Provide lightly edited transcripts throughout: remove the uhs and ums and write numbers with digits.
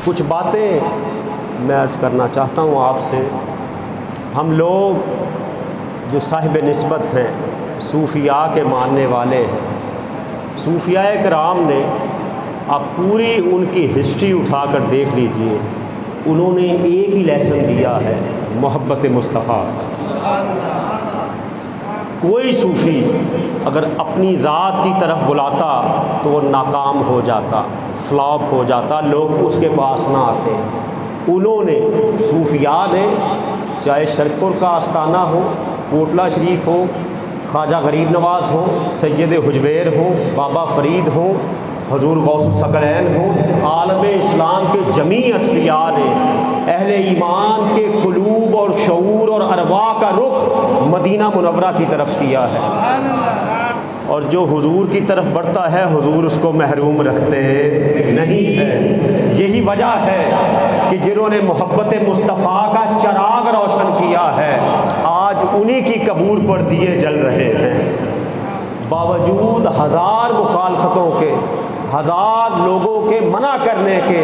कुछ बातें मैं अर्ज़ करना चाहता हूँ आपसे। हम लोग जो साहिब निस्बत हैं, सूफिया के मानने वाले हैं, सूफिया किराम ने आप पूरी उनकी हिस्ट्री उठाकर देख लीजिए, उन्होंने एक ही लेसन दिया है, मोहब्बत मुस्तफ़ा। कोई सूफ़ी अगर अपनी ज़ात की तरफ बुलाता तो वो नाकाम हो जाता, फ्लॉप हो जाता, लोग उसके पास ना आते। उन्होंने सूफिया ने, चाहे शरकपुर का आस्ताना हो, कोटला शरीफ हो, ख्वाजा गरीब नवाज़ हो, सैयद हुजबेर हो, बाबा फ़रीद हो, हजूर गौस सकलैन हो, आलम इस्लाम के जमी अस्फिया ने अहले ईमान के कुलूब और शऊर और अरवा का रुख मदीना मुनव्वरा की तरफ किया है। और जो हुजूर की तरफ बढ़ता है, हुजूर उसको महरूम रखते नहीं है। यही वजह है कि जिन्होंने मोहब्बत मुस्तफ़ा का चराग रोशन किया है, आज उन्हीं की कबूर पर दिए जल रहे हैं। बावजूद हज़ार मुखालफतों के, हज़ार लोगों के मना करने के,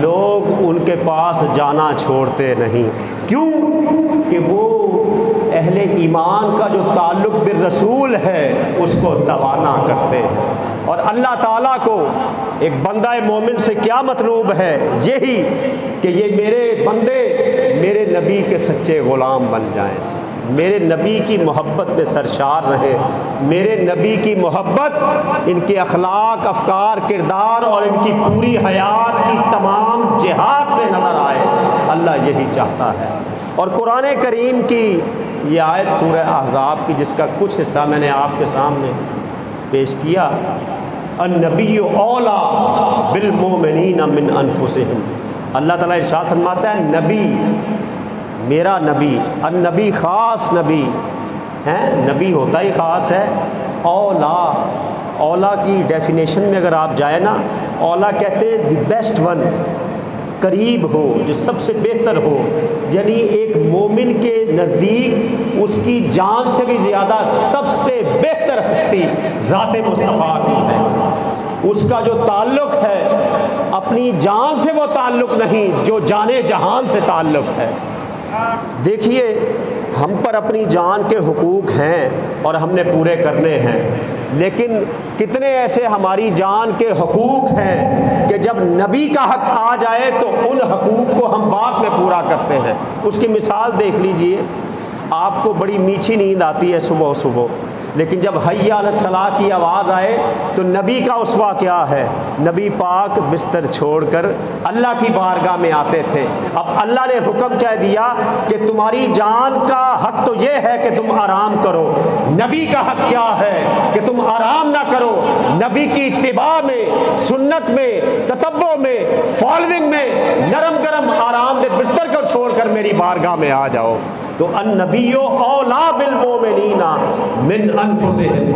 लोग उनके पास जाना छोड़ते नहीं। क्यों? कि वो अहले ईमान का जो ताल्लुक़ बिर रसूल है उसको दबाना करते हैं। और अल्लाह ताला को एक बंदा मोमिन से क्या मतलूब है? यही कि ये मेरे बंदे मेरे नबी के सच्चे ग़ुलाम बन जाएं, मेरे नबी की मोहब्बत में सरशार रहे, मेरे नबी की मोहब्बत इनके अखलाक, अफकार, किरदार और इनकी पूरी हयात की तमाम जिहाद से नज़र आए। अल्लाह यही चाहता है। और कुरान करीम की ये आयत सूरह अहज़ाब की, जिसका कुछ हिस्सा मैंने आपके सामने पेश किया, अन्नबी औला बिल मोमिनीन मिन अनफुसिहिम। अल्लाह ताला इरशाद फरमाता है, नबी, मेरा नबी, अन्नबी ख़ास नबी है, नबी होता ही ख़ास है। औला, औला की डेफिनेशन में अगर आप जाए ना, औला कहते हैं द बेस्ट वन, करीब हो, जो सबसे बेहतर हो। यानी एक मोमिन के नज़दीक उसकी जान से भी ज़्यादा सबसे बेहतर हस्ती ज़ाते मुस्तफ़ा की है। उसका जो ताल्लुक़ है अपनी जान से वो ताल्लुक़ नहीं जो जाने जहान से ताल्लुक़ है। देखिए, हम पर अपनी जान के हुकूक हैं और हमने पूरे करने हैं, लेकिन कितने ऐसे हमारी जान के हुकूक हैं कि जब नबी का हक़ आ जाए तो उन हुकूक को हम बाद में पूरा करते हैं। उसकी मिसाल देख लीजिए, आपको बड़ी मीठी नींद आती है सुबह सुबह, लेकिन जब हय्या अला सलाह की आवाज़ आए तो नबी का उसवा क्या है? नबी पाक बिस्तर छोड़कर अल्लाह की बारगाह में आते थे। अब अल्लाह ने हुक्म कह दिया कि तुम्हारी जान का हक़ तो ये है कि तुम आराम करो, नबी का हक़ क्या है कि तुम आराम ना करो, नबी की इत्तिबा में, सुन्नत में, ततब्बो में, फॉलोइंग में नरम गरम आराम में बिस्तर को छोड़कर मेरी बारगाह में आ जाओ। तो अन्नबियो औला बिल मोमिनीना मिन अनफुसिहिम,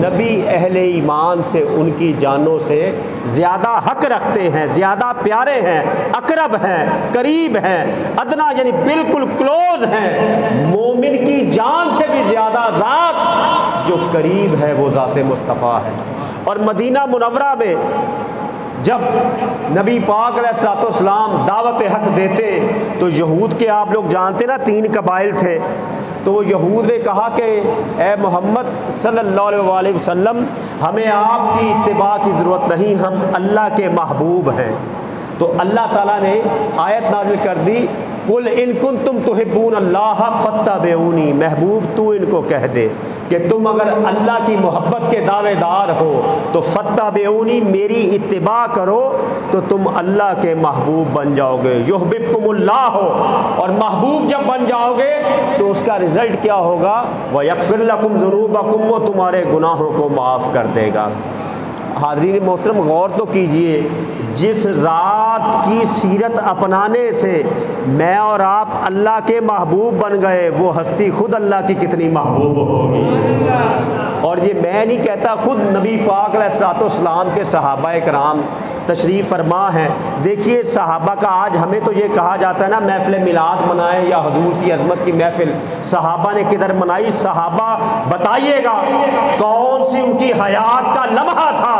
नबी अहले ईमान से, उनकी जानों से ज़्यादा हक़ रखते हैं, ज़्यादा प्यारे हैं, अकरब हैं, करीब हैं, अदना यानी बिल्कुल क्लोज हैं। मोमिन की जान से भी ज़्यादा ज़ात जो करीब है वो ज़ाते मुस्तफ़ा है। और मदीना मुनव्वरा में जब नबी पाक अलैहिस्सलाम दावत हक़ देते तो यहूद के, आप लोग जानते ना, 3 कबाइल थे। तो यहूद ने कहा कि ए मोहम्मद सल्लल्लाहु अलैहि वसल्लम, हमें आपकी इत्तिबा की ज़रूरत नहीं, हम अल्लाह के महबूब हैं। तो अल्लाह ताला ने आयत नाज़िल कर दी, कुल इन कुंतुम तुहिब्बून अल्लाह फत्तबिऊनी, महबूब तू इनको कह दे कि तुम अगर अल्लाह की मोहब्बत के दावेदार हो तो फत्तबिऊनी, मेरी इत्तिबा करो तो तुम अल्लाह के महबूब बन जाओगे। युहब्बिबकुमुल्लाह हो, और महबूब जब बन जाओगे तो उसका रिज़ल्ट क्या होगा? व यग़फ़िर लकुम ज़ुनूबकुम, वो तुम्हारे गुनाहों को माफ़ कर देगा। हाज़रीन मोहतरम, गौर तो कीजिए, जिस ज़ात की सीरत अपनाने से मैं और आप अल्लाह के महबूब बन गए, वो हस्ती खुद अल्लाह की कितनी महबूब होगी। और ये मैं नहीं कहता, खुद नबी पाक अलैहिस्सलाम के सहाबा इकराम तशरीफ़ फरमा है। देखिए सहाबा का, आज हमें तो ये कहा जाता है ना महफ़िल मिलाद मनाएं या हुजूर की अज़मत की महफ़िल, सहाबा ने किधर मनाई? सहाबा बताइएगा कौन सी उनकी हयात का लम्हा था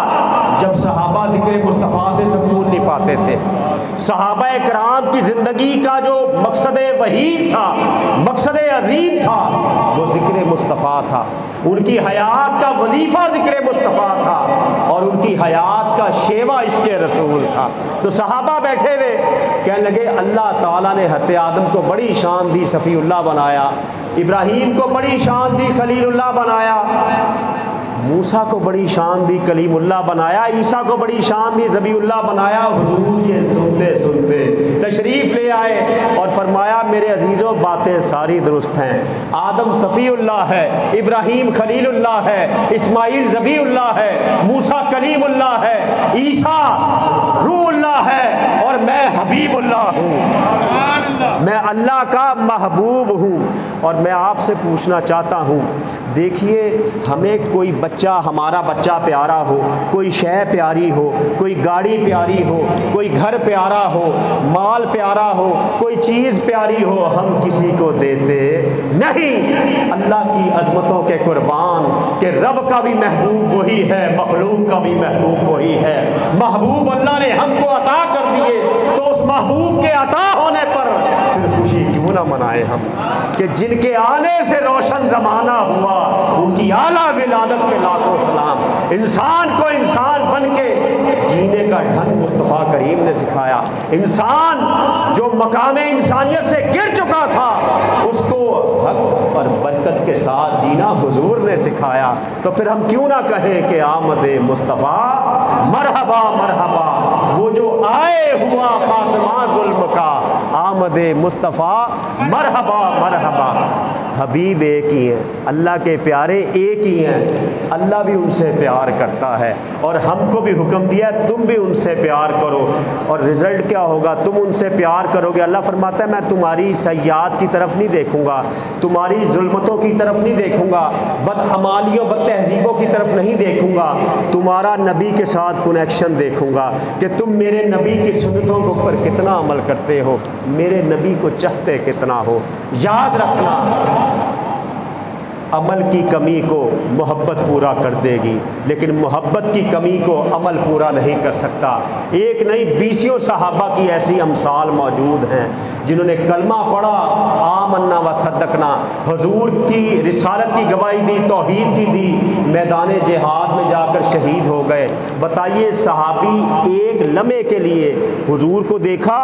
जब सहाबा ज़िक्र मुस्तफ़ा से सकून नहीं पाते थे। सहाबा किराम की ज़िंदगी का जो मकसद वहीद था, मकसद अजीम था, वो ज़िक्र मुस्तफ़ा था। उनकी हयात का वजीफ़ा ज़िक्र मुस्तफ़ा था और उनकी हयात का शेवा इश्क़ रसूल था। तो सहाबा बैठे हुए कहने लगे, अल्लाह ताला ने हज़रत आदम को बड़ी शान दी, सफ़ीउल्लाह बनाया, इब्राहीम को बड़ी शान दी, खलीलुल्लाह बनाया, मूसा को बड़ी शान दी, कलीमुल्लाह बनाया, ईसा को बड़ी शान दी, ज़बीउल्लाह बनाया। हुजूर ये सुनते सुनते तशरीफ़ ले आए और फरमाया, मेरे अजीज़ों बातें सारी दुरुस्त हैं। आदम सफ़ीउल्लाह है, इब्राहीम खलीलुल्लाह है, इस्माइल ज़बीउल्लाह है, मूसा कलीमुल्लाह है, ईसा रूहुल्लाह है और मैं हबीबुल्लाह हूँ, मैं अल्लाह का महबूब हूँ। और मैं आपसे पूछना चाहता हूँ, देखिए हमें कोई बच्चा, हमारा बच्चा प्यारा हो, कोई शय प्यारी हो, कोई गाड़ी प्यारी हो, कोई घर प्यारा हो, माल प्यारा हो, कोई चीज़ प्यारी हो, हम किसी को देते नहीं। अल्लाह की अज़मतों के कुर्बान कि रब का भी महबूब वही है, मखलूक का भी महबूब वही है। महबूब अल्लाह ने हमको अता कर दिए, तो उस महबूब के अता होने पर फिर खुशी क्यों ना मनाएं हम, कि जिनके आने से रोशन ज़माना हुआ, उनकी आला विलादत पे लाखों सलाम। इंसान को इंसान बन के जीने का ढंग मुस्तफ़ा करीम ने सिखाया। इंसान जो मकामे इंसानियत से गिर चुका था, उसको हक और बरकत के साथ जीना हुजूर ने सिखाया। तो फिर हम क्यों ना कहें कि आमदे मुस्तफ़ा मरहबा मरहबा, वो जो आए हुआ फातिमा ज़ुल्म का, आमदे मुस्तफ़ा मरहबा मरहबा। हबीब एक ही हैं, अल्लाह के प्यारे एक ही हैं, अल्लाह भी उनसे प्यार करता है और हमको भी हुक्म दिया तुम भी उनसे प्यार करो। और रिज़ल्ट क्या होगा? तुम उनसे प्यार करोगे। अल्लाह फरमाता है, मैं तुम्हारी सय्यात की तरफ नहीं देखूँगा, तुम्हारी जुल्मतों की तरफ नहीं देखूँगा, बदअमालियों बद तहज़ीबों की तरफ नहीं देखूँगा, तुम्हारा नबी के साथ कनेक्शन देखूँगा कि तुम मेरे नबी की सुन्नतों के ऊपर कितना अमल करते हो, मेरे नबी को चाहते कितना हो। याद रखना, अमल की कमी को मोहब्बत पूरा कर देगी, लेकिन मोहब्बत की कमी को अमल पूरा नहीं कर सकता। एक नहीं, 20 सहाबा की ऐसी अमसाल मौजूद हैं जिन्होंने कलमा पढ़ा, आमन्ना व सद्दकना, हुजूर की रिसालत की गवाही दी, तौहीद की दी, मैदान जिहाद में जाकर शहीद हो गए। बताइए, सहाबी एक लम्हे के लिए हुजूर को देखा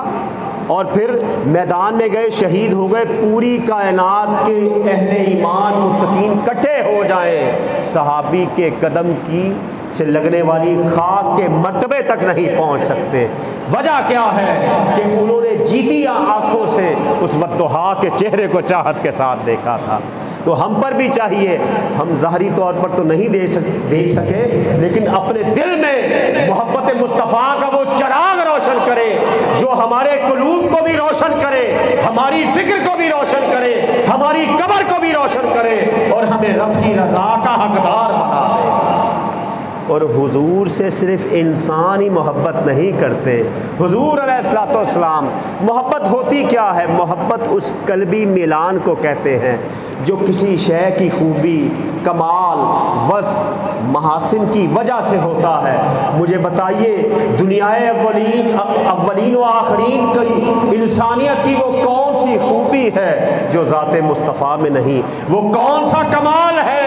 और फिर मैदान में गए, शहीद हो गए। पूरी कायनात के अहले ईमान मुत्तकीन इकट्ठे हो जाएं, सहाबी के कदम की से लगने वाली खाक के मर्तबे तक नहीं पहुंच सकते। वजह क्या है कि उन्होंने जीती आंखों से उस वद्दुहा के चेहरे को चाहत के साथ देखा था। तो हम पर भी चाहिए, हम ज़ाहरी तौर पर तो नहीं देख सके, लेकिन अपने दिल में मोहब्बत मुस्तफ़ा का वो चिराग रोशन करे जो हमारे कुलूब को भी रोशन करे, हमारी फ़िक्र को भी रोशन करे, हमारी कब्र को भी रोशन करे और हमें रब की रज़ा का हकदार बना दे। और हुजूर से सिर्फ़ इंसान ही मोहब्बत नहीं करते। हुजूर अलैहिस्सलाम, मोहब्बत होती क्या है? मोहब्बत उस कल्बी मिलान को कहते हैं जो किसी शय की खूबी, कमाल, वस, महासिन की वजह से होता है। मुझे बताइए, दुनियाए अव्वलीन व आखरीन की इंसानियत की वो कौन सी खूबी है जो ज़ाते मुस्तफ़ा में नहीं? वो कौन सा कमाल है,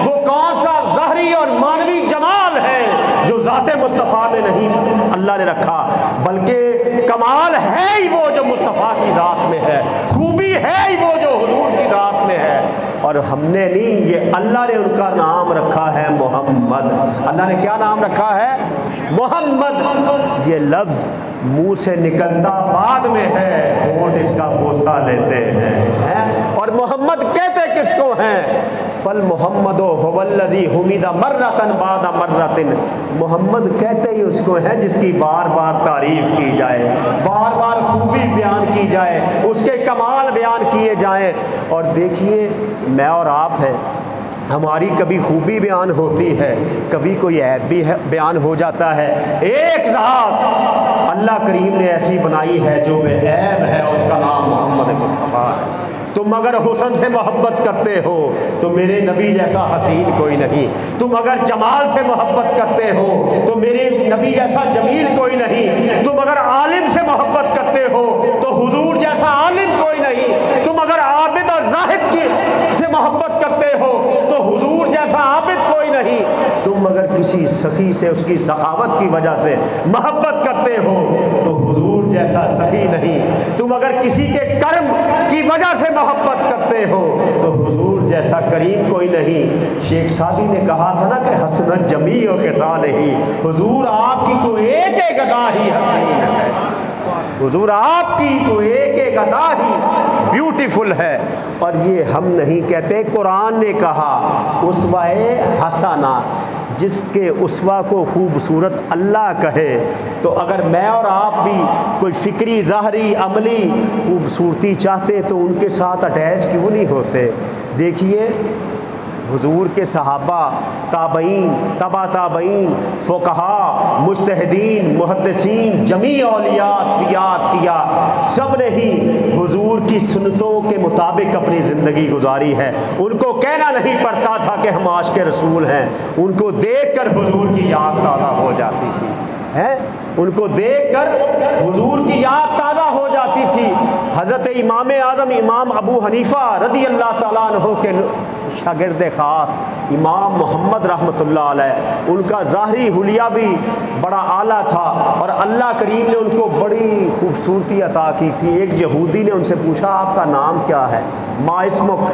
वो कौन सा ज़ाहरी और मानवी जमाल है जो ज़ाते मुस्तफ़ा में नहीं अल्लाह ने रखा? बल्कि कमाल है ही वो जो मुस्तफ़ा की ज़ात में है, खूबी है ही वो जो हुजूर की ज़ात में है। और हमने नहीं, ये अल्लाह ने उनका नाम रखा है मोहम्मद। अल्लाह ने क्या नाम रखा है? मोहम्मद। ये लफ्ज़ मुंह से निकलता बाद में है, होंठ इसका बोसा लेते हैं। और मोहम्मद कहते किसको हैं? फल मोहम्मदो हुवल्लज़ी हुमिदा मर्रतन बादा मर्रतिन। मोहम्मद कहते ही उसको हैं जिसकी बार बार तारीफ़ की जाए, बार बार खूबी बयान की जाए, उसके कमाल बयान किए जाएं। और देखिए, मैं और आप हैं, हमारी कभी खूबी बयान होती है, कभी कोई ऐब भी है बयान हो जाता है। एक ज़ात अल्लाह करीम ने ऐसी बनाई है जो बेऐब है, उसका नाम मोहम्मद मुस्तफ़ा है। तुम अगर हुस्न से मोहब्बत करते हो तो मेरे नबी जैसा हसीन कोई नहीं। तुम अगर जमाल से मोहब्बत करते हो तो मेरे नबी जैसा जमील कोई नहीं। तुम अगर आलिम से मोहब्बत करते हो तो हुजूर जैसा आलिम कोई नहीं। तुम अगर आबिद और जाहिद की से मोहब्बत करते हो तो हुजूर जैसा आबिद कोई नहीं। तुम अगर किसी सखी से उसकी सखावत की वजह से मोहब्बत करते हो तो हुजूर जैसा सखी नहीं। तुम अगर किसी के कर्म की वजह से मोहब्बत करते हो तो हुजूर जैसा करीम कोई नहीं। शेख सादी ने कहा था ना कि हसनत जमी और किसा नहीं, हुजूर आपकी तो एक एक अदा ही हसीन है। हुजूर आपकी तो एक एक अदा ही ब्यूटीफुल है। और ये हम नहीं कहते, कुरान ने कहा उस्वा-ए हसना, जिसके उस्वा को खूबसूरत अल्लाह कहे। तो अगर मैं और आप भी कोई फ़िक्री ज़ाहरी अमली खूबसूरती चाहते तो उनके साथ अटैच क्यों नहीं होते। देखिए हुजूर के सहाबा, ताबईन, तबा ताबईन, फ़ुक़हा, मुज्तहिदीन, मुहद्दिसीन, जमी औलिया अस्फियात किया, सब ने ही हुजूर की सुन्नतों के मुताबिक अपनी ज़िंदगी गुजारी है। उनको कहना नहीं पड़ता था कि हम आशिक़ रसूल हैं, उनको देख कर हुजूर की याद ताज़ा हो जाती थी, हैं? उनको देखकर हुजूर की याद ताज़ा हो जाती थी। हज़रत इमाम आज़म इमाम अबू हनीफ़ा रज़ी अल्लाह ताला अन्हु के शागिर्द ख़ास इमाम मोहम्मद रहमतुल्लाह अलैह, उनका ज़ाहरी हुलिया भी बड़ा आला था और अल्लाह करीम ने उनको बड़ी खूबसूरती अता की थी। एक यहूदी ने उनसे पूछा आपका नाम क्या है, मा इस्मुक,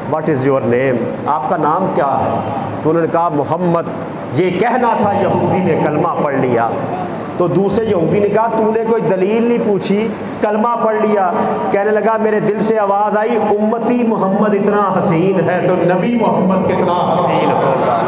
व्हाट इज़ योर नेम, आपका नाम क्या है। तो उन्होंने कहा मोहम्मद। ये कहना था यहूदी ने कलमा पढ़ लिया। तो दूसरे यहूदी ने कहा तूने कोई दलील नहीं पूछी, कलमा पढ़ लिया। कहने लगा मेरे दिल से आवाज़ आई उम्मती मोहम्मद इतना हसीन है तो नबी मोहम्मद कितना हसीन होगा।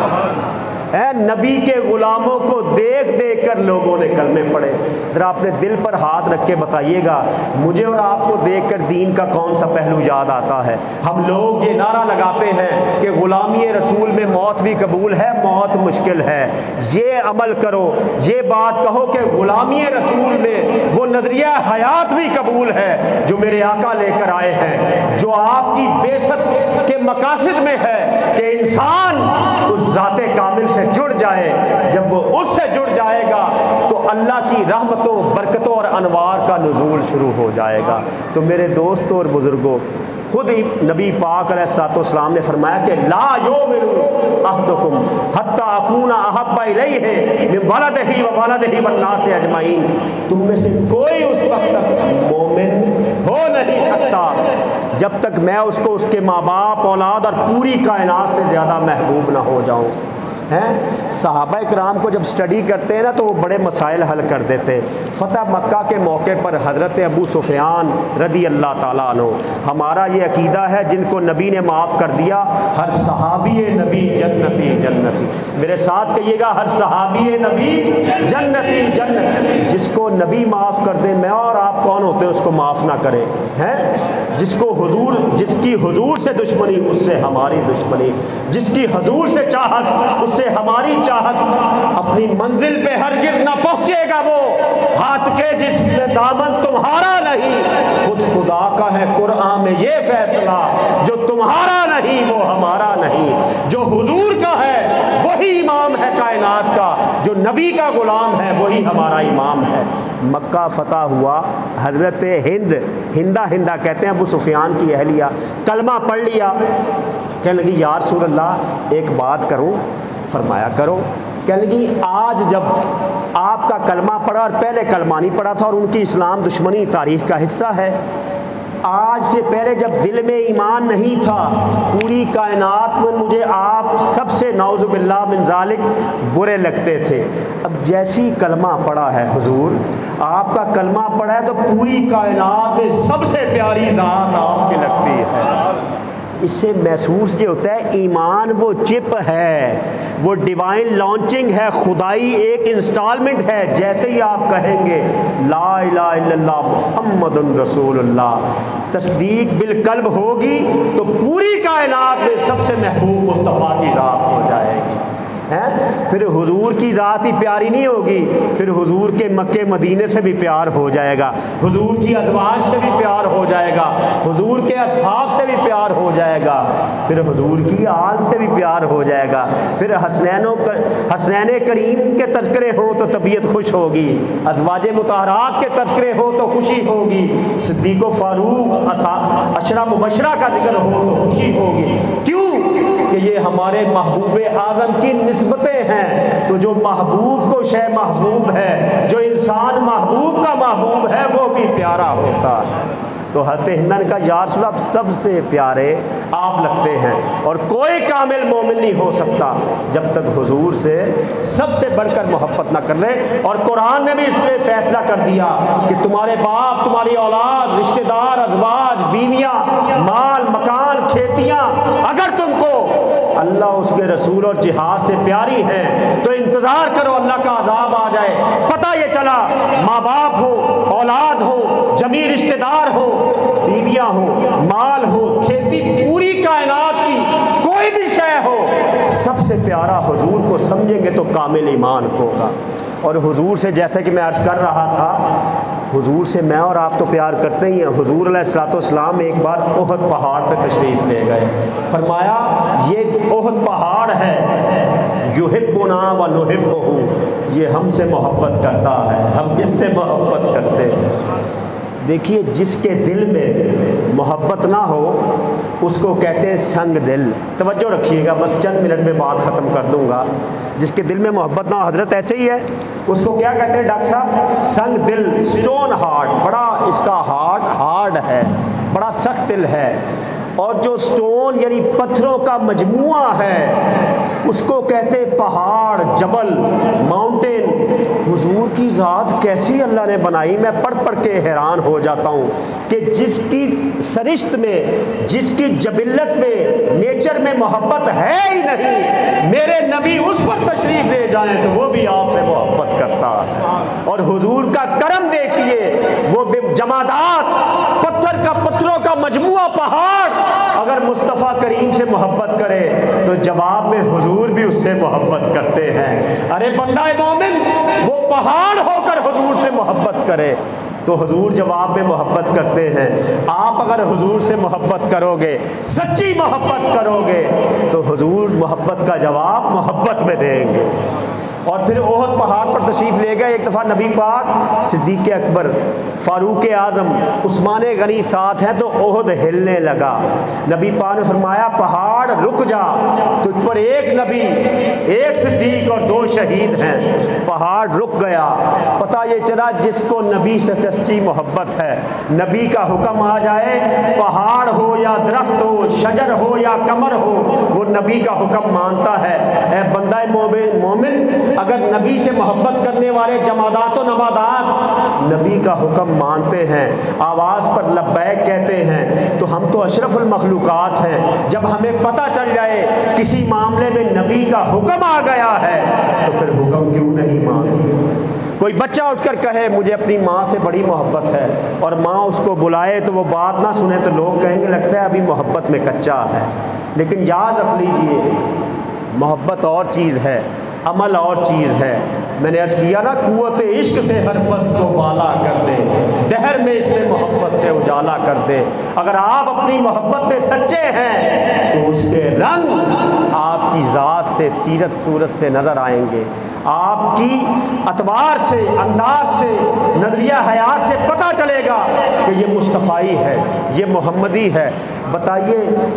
नबी के ग़ुलामों को देख देख कर लोगों ने कलमे पढ़े। ज़रा अपने दिल पर हाथ रख के बताइएगा, मुझे और आपको देख कर दीन का कौन सा पहलू याद आता है। हम लोग ये नारा लगाते हैं कि ग़ुलामी रसूल में मौत भी कबूल है, मौत मुश्किल है। ये अमल करो, ये बात कहो कि ग़ुलामी रसूल में वो नज़रिया हयात भी कबूल है जो मेरे आका लेकर आए हैं, जो आपकी बेसत के मकासद में है कि इंसान उस ज़ाते कामिल से जुड़ जाए। जब वो उससे जुड़ जाएगा तो अल्लाह की रहमतों, बरकतों और अनवार का नुज़ूल शुरू हो जाएगा। तो मेरे दोस्तों और बुज़ुर्गों, खुद ही नबी पाक अलैहिस्सलाम ने फरमाया कि ला युमिनु अहदुकुम हत्ता अकूना अहब्बा इलैहि मिन वलदिही व वलदिही वन्नासि अजमईन। तुम में से कोई उस वक्त तक मोमिन हो नहीं सकता जब तक मैं उसको उसके माँ बाप, औलाद और पूरी कायनात से ज़्यादा महबूब ना हो जाऊँ। हैं सहाबा इकराम को जब स्टडी करते हैं ना तो वो बड़े मसाइल हल कर देते। फ़तह मक्का के मौके पर हज़रत अबू सुफ़ियान रज़ी अल्लाह ताला अन्हु, हमारा ये अकीदा है जिनको नबी ने माफ़ कर दिया, हर सहाबी नबी जन्नती जन्नती। मेरे साथ कहिएगा, हर सहाबी नबी जन्नती जन्नती। जिसको नबी माफ़ कर दे, मैं और आप कौन होते हैं उसको माफ़ ना करें, हैं? जिसकी हुजूर से दुश्मनी उससे हमारी दुश्मनी, जिसकी हुजूर से चाहत उससे हमारी चाहत। अपनी मंजिल पे हरगिज़ ना पहुँचेगा वो हाथ के जिसमें दामन तुम्हारा नहीं। खुद खुदा का है कुरान में ये फैसला, जो तुम्हारा नहीं वो हमारा नहीं। जो हुजूर का है वही इमाम है कायनात का, जो नबी का गुलाम है वही हमारा इमाम है। मक्का फतह हुआ, हज़रत हिंदा कहते हैं अबू सुफियान की अहलिया, कलमा पढ़ लिया। कहने लगी या रसूल अल्लाह एक बात करूं। फरमाया करो। कहने लगी आज जब आपका कलमा पढ़ा और पहले कलमा नहीं पढ़ा था और उनकी इस्लाम दुश्मनी तारीख़ का हिस्सा है, आज से पहले जब दिल में ईमान नहीं था, पूरी कायनात में मुझे आप सबसे नाउज़ु बिल्लाह मिन ज़ालिक बुरे लगते थे। अब जैसी कलमा पढ़ा है हुजूर, आपका कलमा पढ़ा है तो पूरी कायनात में सबसे प्यारी ज़ात आपकी लगती है। इससे महसूस ये होता है ईमान वो चिप है, वो डिवाइन लॉन्चिंग है, खुदाई एक इंस्टॉलमेंट है। जैसे ही आप कहेंगे ला इलाहा इल्लल्लाह मुहम्मदुर रसूलुल्लाह, तस्दीक बिल कल्ब होगी तो पूरी कायनात में सबसे महबूब मुस्तफ़ा की ज़ात हो जाएगी। हैं, फिर हुजूर की ज़ात ही प्यारी नहीं होगी, फिर हुजूर के मक्के मदीने से भी प्यार हो जाएगा, हुजूर की अज़वाज से भी प्यार हो जाएगा, हुजूर के असहाब से भी प्यार हो जाएगा, फिर हुजूर की आल से भी प्यार हो जाएगा, फिर हसनैन करीम के तज़किरे हो तो तबीयत खुश होगी, अज़वाज मुतहरात के तज़किरे हो तो खुशी होगी, सिद्दीक़ फारूक अशरा मुबशरा का जिक्र हो तो खुशी होगी। क्यों? कि ये हमारे महबूब आज़म की निस्बतें हैं। तो जो महबूब को शय महबूब है, जो इंसान महबूब का महबूब है, वो भी प्यारा होता है। तो हज़रत हिंदन का या रसूल अल्लाह सबसे प्यारे आप लगते हैं, और कोई कामिल मोमिन नहीं हो सकता जब तक हुजूर से सबसे बढ़कर मोहब्बत ना कर ले। और कुरान ने भी इसमें फैसला कर दिया कि तुम्हारे बाप, तुम्हारी औलाद, रिश्तेदार, अज़वाज, बीवियाँ, माल, मकान, खेतियाँ, अगर तुमको अल्लाह उसके रसूल और जिहाद से प्यारी हैं तो इंतज़ार करो अल्लाह का अज़ाब आ जाए। पता ये चला माँ बाप हो, औलाद हो, जमी रिश्तेदार हो, बीवियाँ हो, माल हो, खेती, पूरी कायनात की कोई भी शय हो, सबसे प्यारा हुजूर को समझेंगे तो कामिल ईमान होगा। और हुजूर से जैसे कि मैं अर्ज़ कर रहा था, हुजूर से मैं और आप तो प्यार करते ही हैं। हुजूर अलैहिस्सलाम एक बार ओहद पहाड़ पर तशरीफ़ ले गए, फरमाया ये ओहद पहाड़ है, युहिब्बुना व नुहिब्बुहु, ये हमसे मोहब्बत करता है, हम इससे मोहब्बत करते हैं। देखिए, जिसके दिल में मोहब्बत ना हो उसको कहते हैं संग दिल। तवज्जो रखिएगा, बस चंद मिनट में बात ख़त्म कर दूंगा। जिसके दिल में मोहब्बत ना हो, हजरत ऐसे ही है, उसको क्या कहते हैं डॉक्टर साहब? संग दिल, स्टोन हार्ट। बड़ा इसका हार्ट हार्ड है, बड़ा सख्त दिल है। और जो स्टोन यानी पत्थरों का मजमुआ है उसको कहते पहाड़, जबल, माउंटेन। हुजूर की ज़ात कैसी अल्लाह ने बनाई, मैं पढ़ पढ़ के हैरान हो जाता हूँ कि जिसकी सरिश्त में, जिसकी जबिल्लत में, नेचर में मोहब्बत है ही नहीं, मेरे नबी उस पर तशरीफ़ ले जाएं तो वो भी आपसे मोहब्बत करता है। और हुजूर का करम देखिए, वो जमादात, पत्थरों का मजमुआ पहाड़ अगर मुस्तफ़ा करीम से मोहब्बत करे तो जवाब में हुजूर भी उससे मोहब्बत करते हैं। अरे बंदा मोमिन, वो पहाड़ होकर हुजूर से मोहब्बत करे तो हुजूर जवाब में मोहब्बत करते हैं। आप अगर हुजूर से मोहब्बत करोगे, सच्ची मोहब्बत करोगे, तो हुजूर मोहब्बत का जवाब मोहब्बत में देंगे। और फिर ओहद पहाड़ पर तशरीफ़ ले गए। एक दफ़ा नबी पाक, सिद्दीक़ अकबर, फ़ारूक आज़म, उस्मान गनी साथ हैं तो ओहद हिलने लगा। नबी पाक ने फरमाया पहाड़ रुक जा, तुझ पर एक नबी, एक सिद्दीक़ और 2 शहीद हैं। पहाड़ रुक गया। पता ये चला जिसको नबी से सच्ची मोहब्बत है, नबी का हुक्म आ जाए, पहाड़ हो या दरख्त हो, शजर हो या कमर हो, वो नबी का हुक्म मानता है। ए बंदा मोमिन, अगर नबी से मोहब्बत करने वाले जमादात व नबादात नबी का हुक्म मानते हैं, आवाज़ पर लब्बैक कहते हैं, तो हम तो अशरफुल मखलूक़ात हैं। जब हमें पता चल जाए किसी मामले में नबी का हुक्म आ गया है तो फिर हुक्म क्यों नहीं माने? कोई बच्चा उठकर कहे मुझे अपनी माँ से बड़ी मोहब्बत है और माँ उसको बुलाए तो वो बात ना सुने तो लोग कहेंगे लगता है अभी मोहब्बत में कच्चा है। लेकिन याद रख लीजिए, मोहब्बत और चीज़ है, अमल और चीज़ है। मैंने अर्ज़ किया ना, कुव्वत इश्क से हर पस्त को बाला कर दे, दहर में इसमें मोहब्बत से उजाला कर दे। अगर आप अपनी मोहब्बत में सच्चे हैं तो उसके रंग आपकी ज़ात से, सीरत सूरत से नज़र आएंगे। आपकी अतवार से, अंदाज से, नजरिया हयात से पता चलेगा कि ये मुस्तफ़ाई है, ये मोहम्मदी है। बताइए,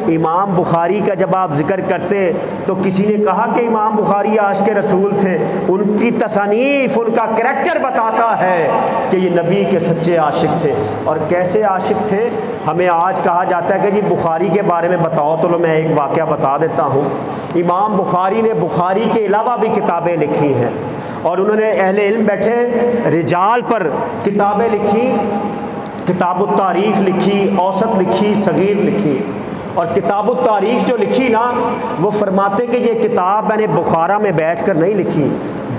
इमाम बुखारी का जब आप जिक्र करते तो किसी ने कहा कि इमाम बुखारी आशिक़ रसूल थे? उनकी तसनीफ़, उनका करैक्टर बताता है कि ये नबी के सच्चे आशिक़ थे। और कैसे आशिक़ थे? हमें आज कहा जाता है कि जी बुखारी के बारे में बताओ, तो मैं एक वाक़या बता देता हूँ। इमाम बुखारी ने बुखारी के अलावा भी किताबें लिखी हैं और उन्होंने अहले इल्म बैठे रिजाल पर किताबें लिखी, किताबुत तारीख़ लिखी, औसत लिखी, सगीर लिखी। और किताबुत तारीख़ जो लिखी ना, वो फरमाते कि ये किताब मैंने बुखारा में बैठकर नहीं लिखी,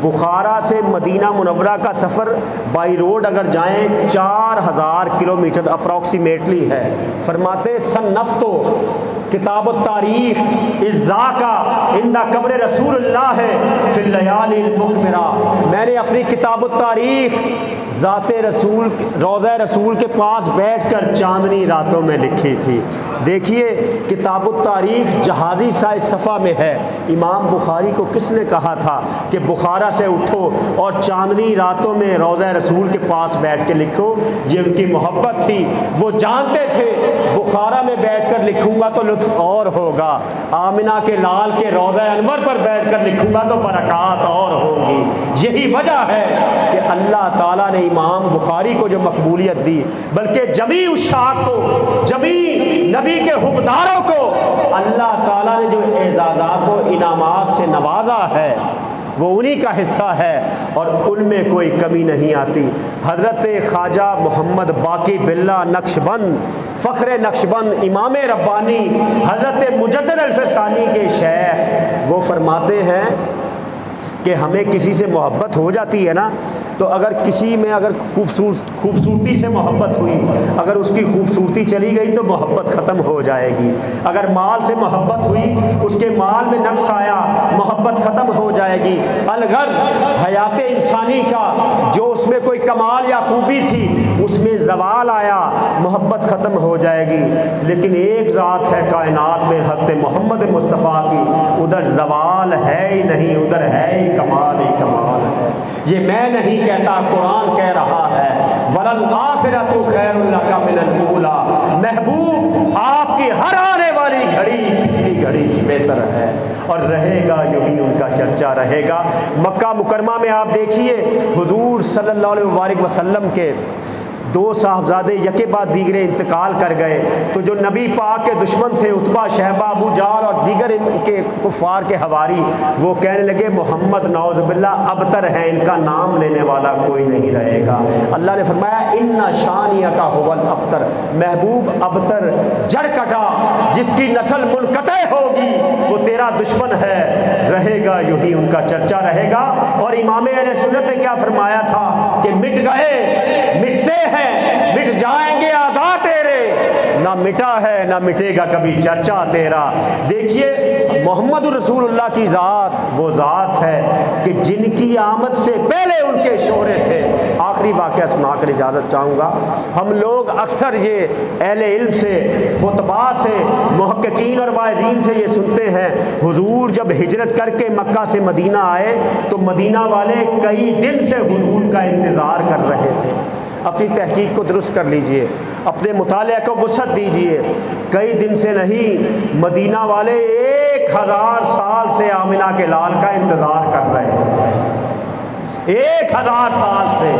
बुखारा से मदीना मुनव्वरा का सफ़र बाई रोड अगर जाएं 4000 किलोमीटर अप्रॉक्सीमेटली है। फरमाते सन्नफ़ तो किताब तारीख़ इज़्ज़ा का इंदा कब्र रसूलुल्लाह है फिल लयालिल मुक़बिरा, मैंने अपनी किताब तारीख़ ज़ाते रसूल रोज़ा रसूल के पास बैठकर चांदनी रातों में लिखी थी। देखिए किताब तारीख़ जहाज़ी साए सफ़ा में है। इमाम बुखारी को किसने कहा था कि बुखारा से उठो और चांदनी रातों में रोज़ा रसूल के पास बैठ के लिखो? ये उनकी मोहब्बत थी। वो जानते थे बुखारा में बैठकर लिखूंगा तो लुत्फ़ और होगा, आमिना के लाल के रोज़ा अनवर पर बैठकर लिखूंगा तो बरक़ात और होगी। यही वजह है कि अल्लाह ताला ने इमाम बुखारी को जो मकबूलियत दी, बल्कि जमी उशाक को, जमी नबी के हुक्मदारों को अल्लाह ताला ने जो एजाज़ात व इनामात से नवाजा है वो उन्हीं का हिस्सा है और उनमें कोई कमी नहीं आती। हज़रत ख्वाजा मोहम्मद बाकी बिल्ला नक्शबंद, फ़ख्र नक्शबंद, इमाम रब्बानी, हज़रत मुजद्दिद अल-फ़सानी के शेख, वो फरमाते हैं कि हमें किसी से मोहब्बत हो जाती है ना, तो अगर किसी में अगर खूबसूरती से मोहब्बत हुई, अगर उसकी खूबसूरती चली गई तो मोहब्बत ख़त्म हो जाएगी। अगर माल से मोहब्बत हुई, उसके माल में नक्स आया, मोहब्बत ख़त्म हो जाएगी। अलगर्ज़ हयात इंसानी का जो उसमें कोई कमाल या खूबी थी उसमें ज़वाल आया, मोहब्बत ख़त्म हो जाएगी। लेकिन एक ज़ात है कायनात में हक़ मोहम्मद मुस्तफ़ा की, उधर ज़वाल है ही नहीं, उधर है ही कमाल है। ये मैं नहीं कहता, कुरान कह रहा है, वलल आखिरतु खैरुल लका मिनल ऊला, महबूब आपकी हर आने वाली घड़ी पिछली घड़ी से बेहतर है। और रहेगा यूं ही उनका चर्चा रहेगा। मक्का मुकरमा में आप देखिए हुजूर सल्लल्लाहु अलैहि वसल्लम के दो साहबजादे यके बाद दीगरे इंतकाल कर गए, तो जो नबी पाक के दुश्मन थे उतबा, शहबा, अबू जाल और दीगर इनके कुफ़ार के हवारी, वो कहने लगे मोहम्मद नौज़ुबिल्लाह अबतर है, इनका नाम लेने वाला कोई नहीं रहेगा। अल्लाह ने फरमाया इन्ना शानिया का हुवल अबतर, महबूब अबतर जड़ कटा, जिसकी नस्ल मुनक़ते होगी वो तेरा दुश्मन है। रहेगा यूँ ही उनका चर्चा रहेगा। और इमाम अहले सुन्नत ने क्या फरमाया था कि मिट गए, मिटते हैं, मिट जाएंगे आदा तेरे, ना मिटा है ना मिटेगा कभी चर्चा तेरा। देखिए मोहम्मद रसूलुल्लाह की ज़ात वो ज़ात है कि जिनकी आमद से पहले उनके शोहरे थे। आखिरी वाक़या सुनाकर इजाज़त चाहूँगा। हम लोग अक्सर ये अहले इल्म से, खुतबा से, मुहक्किकीन और वाइज़ीन से ये सुनते हैं हुजूर जब हिजरत करके मक्का से मदीना आए तो मदीना वाले कई दिन से हुजूर का इंतज़ार कर रहे थे। अपनी तहकीक को दुरुस्त कर लीजिए, अपने मुताले को वसअत दीजिए। कई दिन से नहीं, मदीना वाले 1000 साल से आमिना के लाल का इंतज़ार कर रहे हैं। 1000 साल से।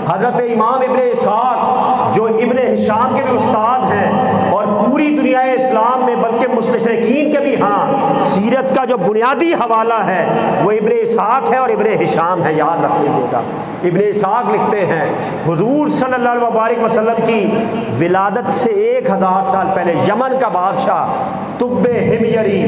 हज़रत इमाम इब्न इसहाक़ जो इब्न हिशाम के भी उस्ताद हैं और पूरी दुनिया इस्लाम में बल्कि मुस्तशरिकीन के भी हाँ सीरत का जो बुनियादी हवाला है वो इब्न इसहाक़ है और इब्न हिशाम है, याद रख लीजिएगा। इब्न इसहाक़ लिखते हैं हुजूर सल्लल्लाहु अलैहि वसल्लम की विलादत से 1000 साल पहले यमन का बादशाह तुब्बे हिमयरी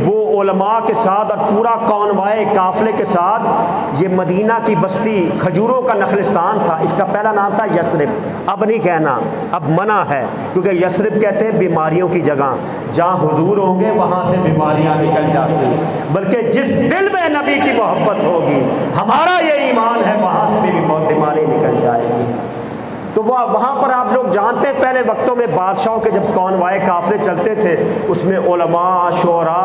वो उलमा के साथ और पूरा कौनवाए काफ़िले के साथ ये मदीना की बस्ती खजूरों का नखलिस्तान था, इसका पहला नाम था यस्रिब। अब नहीं कहना, अब मना है, क्योंकि यस्रिब कहते हैं बीमारियों की जगह, जहाँ हुजूर होंगे वहाँ से बीमारियाँ निकल जाती। बल्कि जिस दिल में नबी की मोहब्बत होगी, हमारा ये ईमान है, वहाँ से भी बीमारी निकल जाएगी। तो वहाँ पर आप लोग जानते हैं पहले वक्तों में बादशाहों के जब कौनवाए काफ़िले चलते थे उसमें उलमा, शोरा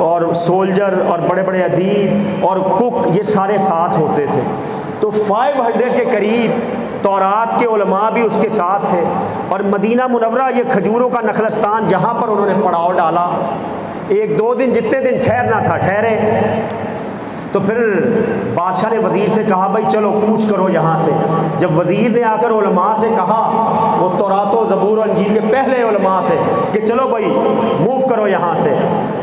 और सोल्जर और बड़े बड़े अदीब और कुक ये सारे साथ होते थे। तो 500 के करीब तौरात के उलमा भी उसके साथ थे। और मदीना मुनव्वरा ये खजूरों का नखलस्तान जहाँ पर उन्होंने पड़ाव डाला, 1-2 दिन जितने दिन ठहरना था ठहरे। तो फिर बादशाह ने वज़ीर से कहा भाई चलो कूच करो यहाँ से। जब वज़ीर ने आकर उलमा से कहा, वो तौरात व ज़बूर और इंजील के पहले उलमा से, कि चलो भाई मूव करो यहाँ से,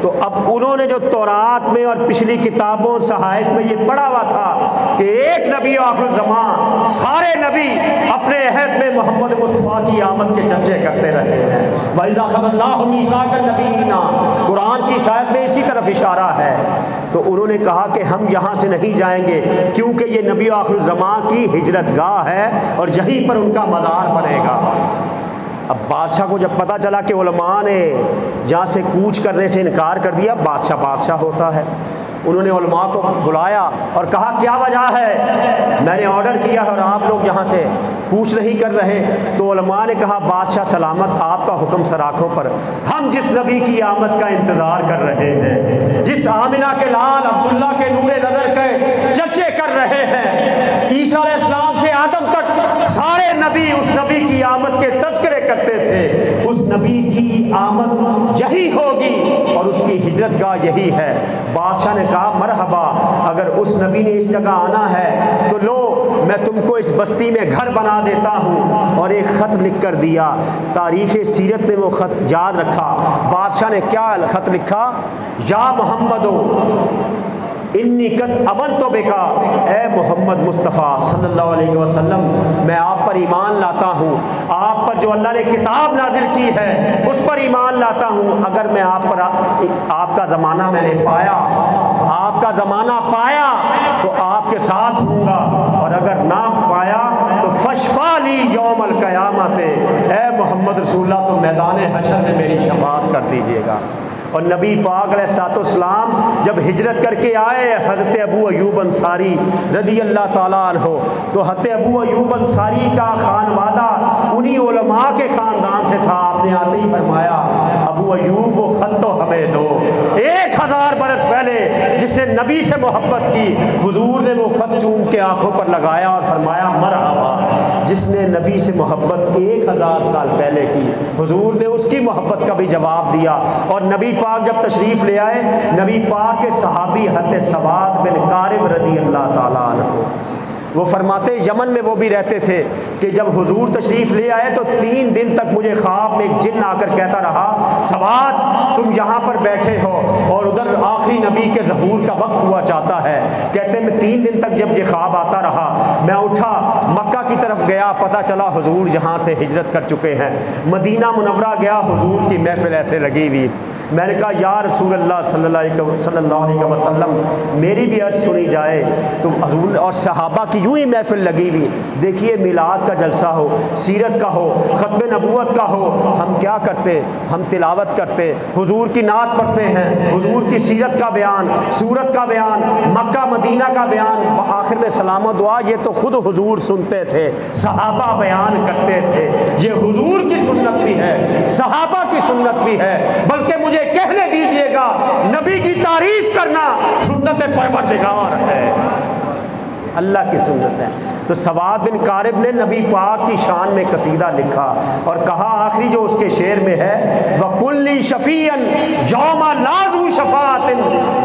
तो अब उन्होंने जो तौरात में और पिछली किताबों सहाइफ में ये पढ़ा हुआ था कि एक नबी आखिर ज़मां, सारे नबी अपने अहद में मोहम्मद मुस्तफ़ा की आमद के चर्चे करते रहे हैं। कुरान की शायद में इसी तरफ इशारा है। तो उन्होंने कहा कि हम यहाँ से नहीं जाएंगे क्योंकि ये नबी आखिर ज़मां की हिजरतगाह है और यहीं पर उनका मज़ार बनेगा। अब बादशाह को जब पता चला कि उलमा ने यहाँ से कूच करने से इनकार कर दिया, बादशाह होता है, उन्होंने उलमा को बुलाया और कहा क्या वजह है, मैंने ऑर्डर किया है और आप लोग यहाँ से कूच नहीं कर रहे। तो उलमा ने कहा बादशाह सलामत, आपका हुक्म सराखों पर, हम जिस नबी की आमद का इंतज़ार कर रहे हैं, जिस आमिना के लाल अब्दुल्ला के नूरे नज़र के चर्चे कर रहे हैं, ईसा अलैहिस्सलाम से आदम तक सारे नबी उस नबी की आमद के तज़किरे करते थे। उस नबी की आमद यही होगी और उसकी हिजरतगाह यही है। बादशाह ने कहा मरहबा, अगर उस नबी ने इस जगह आना है तो लो मैं तुमको इस बस्ती में घर बना देता हूँ। और एक ख़त लिख कर दिया। तारीख़ सीरत ने वो ख़त याद रखा। बादशाह ने क्या ख़त लिखा, या मोहम्मदो इन्नी कद अमन तो बेका, ए मोहम्मद मुस्तफ़ा सल्लल्लाहु अलैहि वसल्लम, मैं आप पर ईमान लाता हूँ, आप पर जो अल्लाह ने किताब नाजिल की है उस पर ईमान लाता हूँ। अगर मैं आप पर आपका ज़माना मैंने पाया, आपका ज़माना पाया तो आपके साथ हूँगा, और अगर ना पाया तो फशफाली यौमल क़यामत, ए मोहम्मद रसूलुल्लाह तो मैदान हशर में मेरी शफाअत कर दीजिएगा। और नबी पाक अलैहिस्सलाम जब हिजरत करके आए हज़रत अबू अयूब अंसारी रज़ी अल्लाह ताला अन्हो, तो हज़रत अबू अयूब अंसारी का खानवादा उन्हीं उलमा के ख़ानदान से था। आपने आते ही फरमाया अबू अयूब वो ख़त तो हमें दो। 1000 बरस पहले जिससे नबी से मोहब्बत की, हुजूर ने वो ख़त चूम के आँखों पर लगाया और फरमाया मरहबा। जिसने नबी से मोहब्बत 1000 साल पहले की, हुजूर ने उसकी मोहब्बत का भी जवाब दिया। और नबी पाक जब तशरीफ़ ले आए, नबी पाक के सहाबी हज़रत सवाद बिन कारिब रज़ी अल्लाह ताला अन्हु, वो फरमाते यमन में वो भी रहते थे कि जब हुजूर तशरीफ़ ले आए तो 3 दिन तक मुझे ख्वाब में एक जिन आकर कहता रहा, सवाद तुम यहाँ पर बैठे हो और उधर आखिरी नबी के ज़हूर का वक्त हुआ चाहता है। कहते मैं 3 दिन तक जब ये ख्वाब आता रहा, मैं उठा मक्का की तरफ गया, पता चला हुजूर यहाँ से हिजरत कर चुके हैं। मदीना मुनव्वरा गया, हुजूर की महफिल ऐसे लगी हुई। मैंने कहा या रसूलल्लाह सल्लल्लाहु अलैहि वसल्लम मेरी भी अर्ज़ सुनी जाए। तो हुजूर और सहाबा की यूँ ही महफिल लगी हुई। देखिए मिलाद का जलसा हो, सीरत का हो, ख़त्म नबूवत का हो, हम क्या करते, हम तिलावत करते, हुजूर की नात पढ़ते हैं, हुजूर की सीरत का बयान, सूरत का बयान, मक्का मदीना का बयान, आखिर में सलाम दुआ ये तो खुद हुजूर सुनते थे, सहाबा बयान करते थे। ये हुजूर की सुन्नत भी है, सहाबा की सुन्नत भी है, बल्कि मुझे कहने दीजिएगा नबी की तारीफ करना सुन्नत परवरदिगार है, अल्लाह की सुन्नत है। तो सवाद बिन कारिब ने नबी पाक की शान में कसीदा लिखा और कहा आखिरी जो उसके शेर में है, वकुल्ली शफ़ीअन यौमा लाज़ू शफ़ाअतिन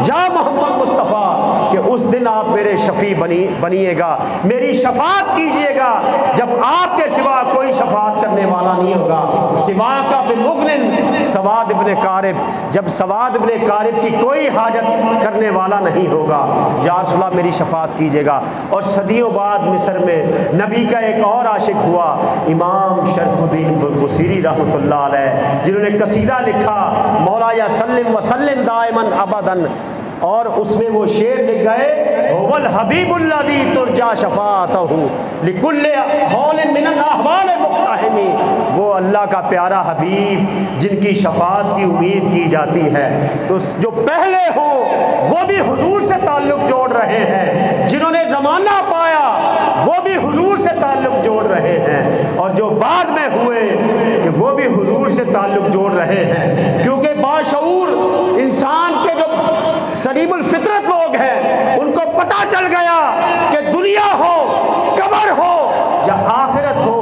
या मोहम्मद मुस्तफ़ा, कि उस दिन आप मेरे शफ़ी बनिएगा, मेरी शफ़ाअत कीजिएगा जब आपके सिवा कोई शफ़ाअत करने वाला नहीं होगा। सिवा का बिमुग़निन सवाद इब्ने कारिब, जब सवाद इब्ने कारिब की कोई हाजत करने वाला नहीं होगा, या रसूलल्लाह मेरी शफ़ाअत कीजिएगा। और सदियों बाद मिस्र में नबी का एक और आशिक हुआ, इमाम शरफुद्दीन बुसीरी रहमतुल्लाह अलैह, जिन्होंने कसीदा लिखा मौला या सल्लिम व सल्लिम दाइमन अबदन, और उसमें वो शेर लिख गए वल हबीबुल्लज़ी तुरजा शफ़ाअतहु लिकुल्लि हौलिन मिनल अहवाल मुक़्तहिमी, वो अल्लाह का प्यारा हबीब जिनकी शफ़ाअत की उम्मीद की जाती है। तो जो पहले हो वो भी हुजूर से ताल्लुक़ जोड़ रहे हैं, जिन्होंने ज़माना पाया वो भी हुजूर से ताल्लुक़ जोड़ रहे हैं, और जो बाद में हुए कि वो भी हुजूर से ताल्लुक़ जोड़ रहे हैं। क्योंकि बाशऊर इंसान के जो सलीमुल फितरत लोग हैं उनको पता चल गया कि दुनिया हो, कब्र हो या आखिरत हो,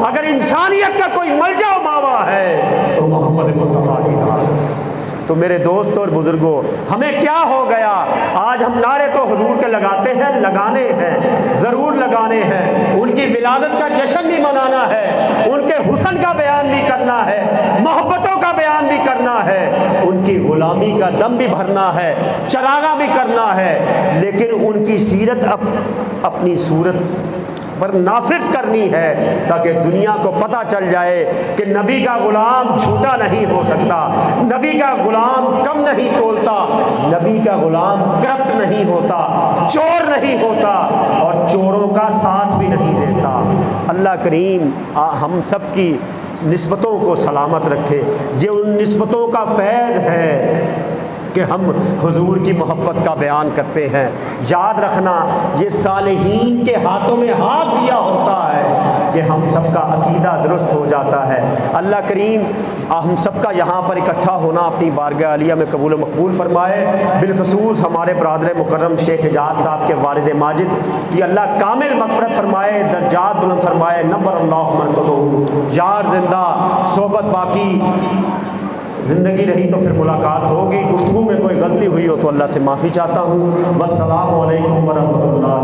अगर इंसानियत का कोई मलजा मावा है तो मोहम्मद मुस्तफ़ा की नात। तो मेरे दोस्त और बुजुर्गों, हमें क्या हो गया, आज हम नारे तो हुजूर के लगाते हैं, लगाने हैं, ज़रूर लगाने हैं, उनकी विलादत का जश्न भी मनाना है, उनके हुस्न का बयान भी करना है, मोहब्बतों का बयान भी करना है, उनकी गुलामी का दम भी भरना है, चरागा भी करना है, लेकिन उनकी सीरत अपनी सूरत पर नाफिज करनी है, ताकि दुनिया को पता चल जाए कि नबी का ग़ुलाम झूठा नहीं हो सकता, नबी का ग़ुलाम कम नहीं तोलता, नबी का ग़ुलाम करप्ट नहीं होता, चोर नहीं होता और चोरों का साथ भी नहीं देता। अल्लाह करीम हम सब की निस्बतों को सलामत रखे। ये उन निस्बतों का फैज़ है कि हम हुजूर की मोहब्बत का बयान करते हैं। याद रखना, ये सालिहीन के हाथों में हाथ दिया होता है कि हम सबका अकीदा दुरुस्त हो जाता है। अल्लाह करीम हम सबका यहाँ पर इकट्ठा होना अपनी बारगाह आलिया में कबूल मकबूल फरमाए। बिलखसूस हमारे बरादर मुकर्रम शेख एजाज साहब के वालिद माजिद की अल्लाह कामिल मग़फ़िरत फरमाए, दर्जात बुलंद फरमाए। नब्बर अल्लाहु मरकज़हू। यार जिंदा, सोहबत बाकी, ज़िंदगी रही तो फिर मुलाकात होगी। गुफ्तगू में कोई गलती हुई हो तो अल्लाह से माफ़ी चाहता हूँ। वस्सलामु अलैकुम वरहमतुल्लाह।